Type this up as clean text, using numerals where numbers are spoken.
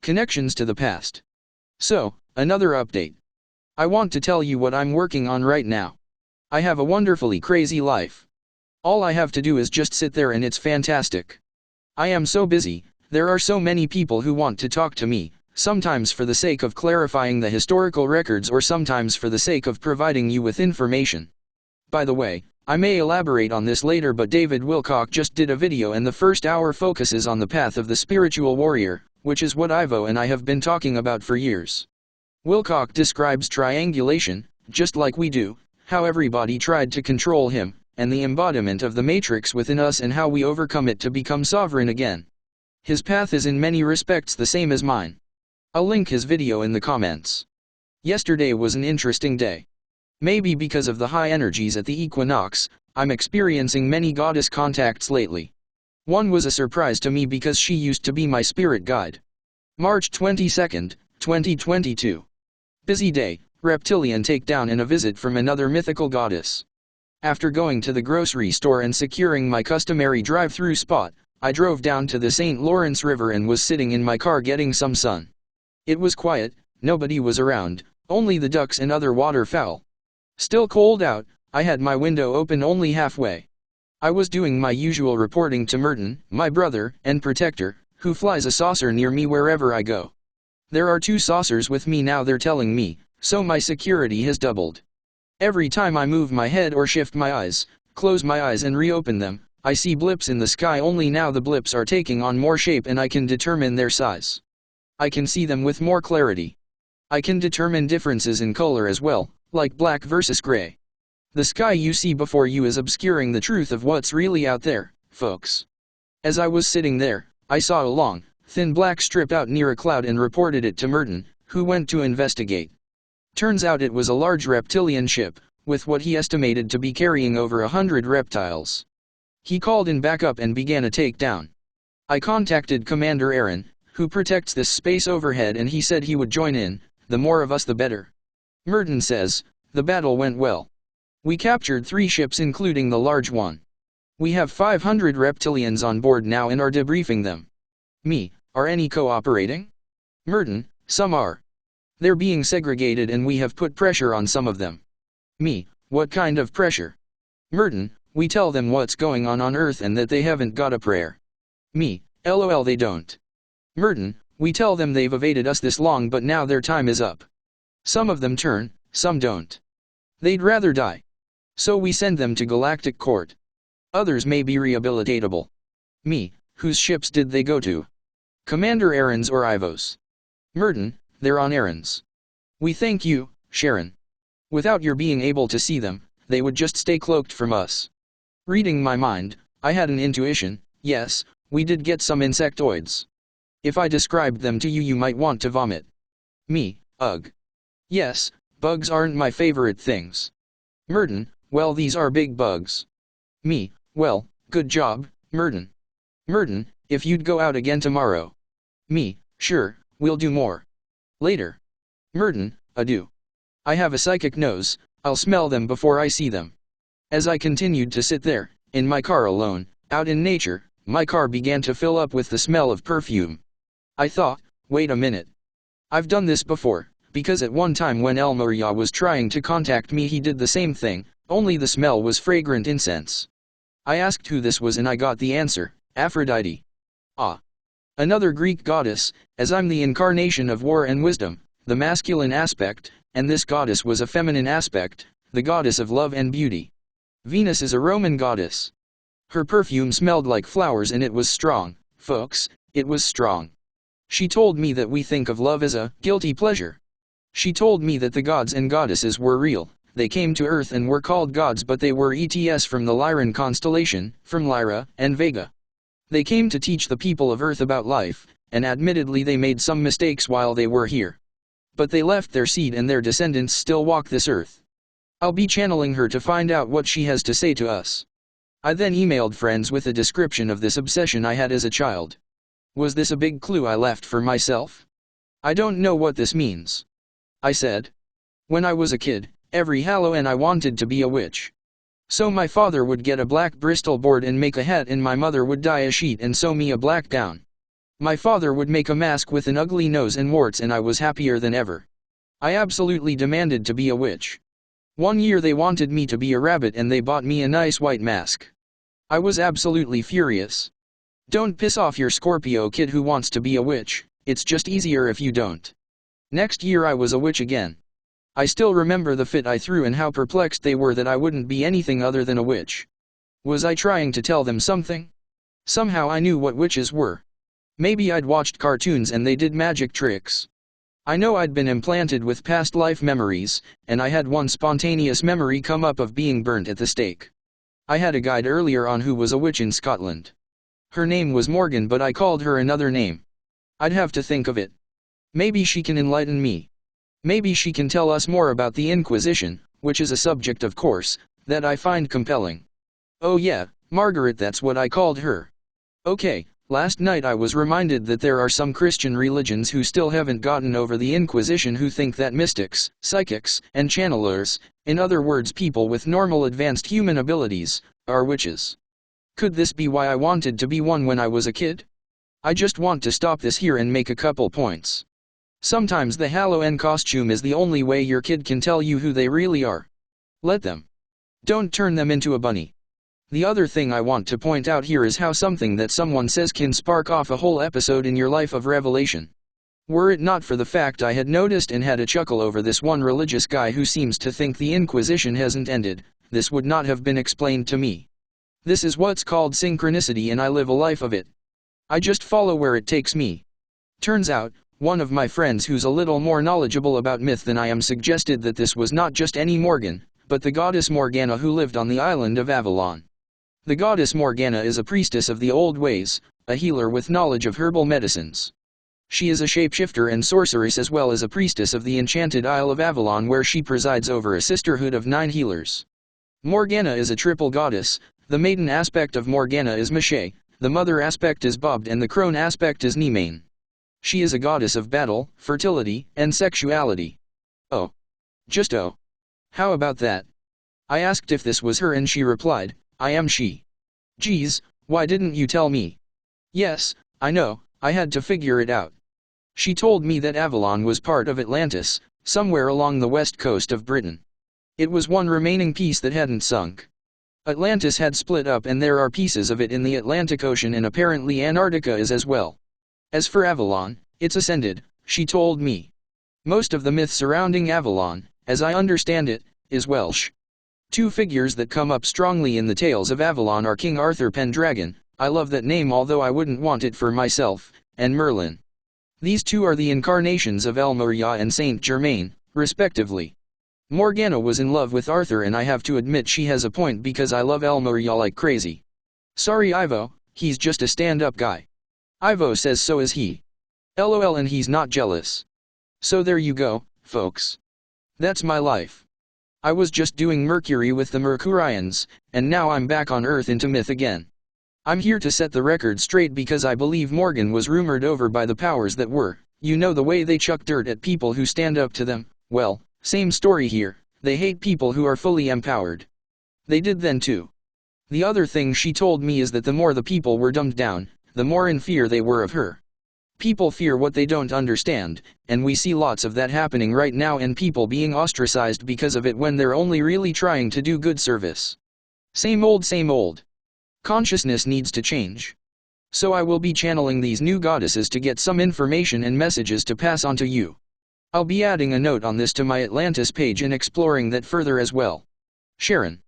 Connections to the past. So, another update. I want to tell you what I'm working on right now. I have a wonderfully crazy life. All I have to do is just sit there and it's fantastic. I am so busy, there are so many people who want to talk to me, sometimes for the sake of clarifying the historical records or sometimes for the sake of providing you with information. By the way, I may elaborate on this later, but David Wilcock just did a video and the first hour focuses on the path of the spiritual warrior, which is what Ivo and I have been talking about for years. Wilcock describes triangulation, just like we do, how everybody tried to control him, and the embodiment of the matrix within us and how we overcome it to become sovereign again. His path is in many respects the same as mine. I'll link his video in the comments. Yesterday was an interesting day. Maybe because of the high energies at the equinox, I'm experiencing many goddess contacts lately. One was a surprise to me because she used to be my spirit guide. March 22nd, 2022. Busy day, reptilian takedown and a visit from another mythical goddess. After going to the grocery store and securing my customary drive-through spot, I drove down to the St. Lawrence River and was sitting in my car getting some sun. It was quiet, nobody was around, only the ducks and other waterfowl. Still cold out, I had my window open only halfway. I was doing my usual reporting to Merton, my brother and protector, who flies a saucer near me wherever I go. There are 2 saucers with me now, they're telling me, so my security has doubled. Every time I move my head or shift my eyes, close my eyes and reopen them, I see blips in the sky, only now the blips are taking on more shape and I can determine their size. I can see them with more clarity. I can determine differences in color as well, like black versus gray. The sky you see before you is obscuring the truth of what's really out there, folks. As I was sitting there, I saw a long, thin black strip out near a cloud and reported it to Merton, who went to investigate. Turns out it was a large reptilian ship, with what he estimated to be carrying over 100 reptiles. He called in backup and began a takedown. I contacted Commander Aaron, who protects this space overhead, and he said he would join in, the more of us the better. Merton says, the battle went well. We captured 3 ships including the large one. We have 500 reptilians on board now and are debriefing them. Me, are any cooperating? Merton, some are. They're being segregated and we have put pressure on some of them. Me, what kind of pressure? Merton, we tell them what's going on Earth and that they haven't got a prayer. Me, lol, they don't. Merton, we tell them they've evaded us this long but now their time is up. Some of them turn, some don't. They'd rather die. So we send them to Galactic Court. Others may be rehabilitatable. Me, whose ships did they go to? Commander Aaron's or Ivo's? Merton, they're on Aaron's. We thank you, Sharon. Without your being able to see them, they would just stay cloaked from us. Reading my mind, I had an intuition, yes, we did get some insectoids. If I described them to you, you might want to vomit. Me, ugh. Yes, bugs aren't my favorite things. Merton, well, these are big bugs. Me, well, good job, Merton. Merton, if you'd go out again tomorrow. Me, sure, we'll do more. Later. Merton, adieu. I have a psychic nose, I'll smell them before I see them. As I continued to sit there, in my car alone, out in nature, my car began to fill up with the smell of perfume. I thought, wait a minute. I've done this before, because at one time when El Moria was trying to contact me he did the same thing, only the smell was fragrant incense. I asked who this was and I got the answer, Aphrodite. Ah. Another Greek goddess, as I'm the incarnation of war and wisdom, the masculine aspect, and this goddess was a feminine aspect, the goddess of love and beauty. Venus is a Roman goddess. Her perfume smelled like flowers and it was strong, folks, it was strong. She told me that we think of love as a guilty pleasure. She told me that the gods and goddesses were real, they came to Earth and were called gods but they were ETS from the Lyran constellation, from Lyra and Vega. They came to teach the people of Earth about life, and admittedly they made some mistakes while they were here. But they left their seed and their descendants still walk this earth. I'll be channeling her to find out what she has to say to us. I then emailed friends with a description of this obsession I had as a child. Was this a big clue I left for myself? I don't know what this means. I said. When I was a kid, every Halloween I wanted to be a witch. So my father would get a black Bristol board and make a hat and my mother would dye a sheet and sew me a black gown. My father would make a mask with an ugly nose and warts and I was happier than ever. I absolutely demanded to be a witch. One year they wanted me to be a rabbit and they bought me a nice white mask. I was absolutely furious. Don't piss off your Scorpio kid who wants to be a witch, it's just easier if you don't. Next year I was a witch again. I still remember the fit I threw and how perplexed they were that I wouldn't be anything other than a witch. Was I trying to tell them something? Somehow I knew what witches were. Maybe I'd watched cartoons and they did magic tricks. I know I'd been implanted with past life memories, and I had one spontaneous memory come up of being burnt at the stake. I had a guide earlier on who was a witch in Scotland. Her name was Morgan but I called her another name. I'd have to think of it. Maybe she can enlighten me. Maybe she can tell us more about the Inquisition, which is a subject of course, that I find compelling. Oh yeah, Margaret, that's what I called her. Okay, last night I was reminded that there are some Christian religions who still haven't gotten over the Inquisition, who think that mystics, psychics, and channelers, in other words people with normal advanced human abilities, are witches. Could this be why I wanted to be one when I was a kid? I just want to stop this here and make a couple points. Sometimes the Halloween costume is the only way your kid can tell you who they really are. Let them. Don't turn them into a bunny. The other thing I want to point out here is how something that someone says can spark off a whole episode in your life of revelation. Were it not for the fact I had noticed and had a chuckle over this one religious guy who seems to think the Inquisition hasn't ended, this would not have been explained to me. This is what's called synchronicity and I live a life of it. I just follow where it takes me. Turns out, one of my friends who's a little more knowledgeable about myth than I am suggested that this was not just any Morgan, but the goddess Morgana who lived on the island of Avalon. The goddess Morgana is a priestess of the old ways, a healer with knowledge of herbal medicines. She is a shapeshifter and sorceress as well as a priestess of the enchanted Isle of Avalon where she presides over a sisterhood of 9 healers. Morgana is a triple goddess, the maiden aspect of Morgana is Mache, the mother aspect is Bobbed and the crone aspect is Nemane. She is a goddess of battle, fertility, and sexuality. Oh. Just oh. How about that? I asked if this was her and she replied, I am she. Geez, why didn't you tell me? Yes, I know, I had to figure it out. She told me that Avalon was part of Atlantis, somewhere along the west coast of Britain. It was one remaining piece that hadn't sunk. Atlantis had split up and there are pieces of it in the Atlantic Ocean and apparently Antarctica is as well. As for Avalon, it's ascended, she told me. Most of the myth surrounding Avalon, as I understand it, is Welsh. 2 figures that come up strongly in the tales of Avalon are King Arthur Pendragon, I love that name although I wouldn't want it for myself, and Merlin. These 2 are the incarnations of Elmoria and Saint Germain, respectively. Morgana was in love with Arthur and I have to admit she has a point because I love Elmoria like crazy. Sorry Ivo, he's just a stand-up guy. Ivo says so is he. LOL and he's not jealous. So there you go, folks. That's my life. I was just doing Mercury with the Mercurians, and now I'm back on Earth into myth again. I'm here to set the record straight because I believe Morgan was rumored over by the powers that were, you know the way they chuck dirt at people who stand up to them, well, same story here, they hate people who are fully empowered. They did then too. The other thing she told me is that the more the people were dumbed down, the more in fear they were of her. People fear what they don't understand, and we see lots of that happening right now and people being ostracized because of it when they're only really trying to do good service. Same old same old. Consciousness needs to change. So I will be channeling these new goddesses to get some information and messages to pass on to you. I'll be adding a note on this to my Atlantis page and exploring that further as well. Sharon.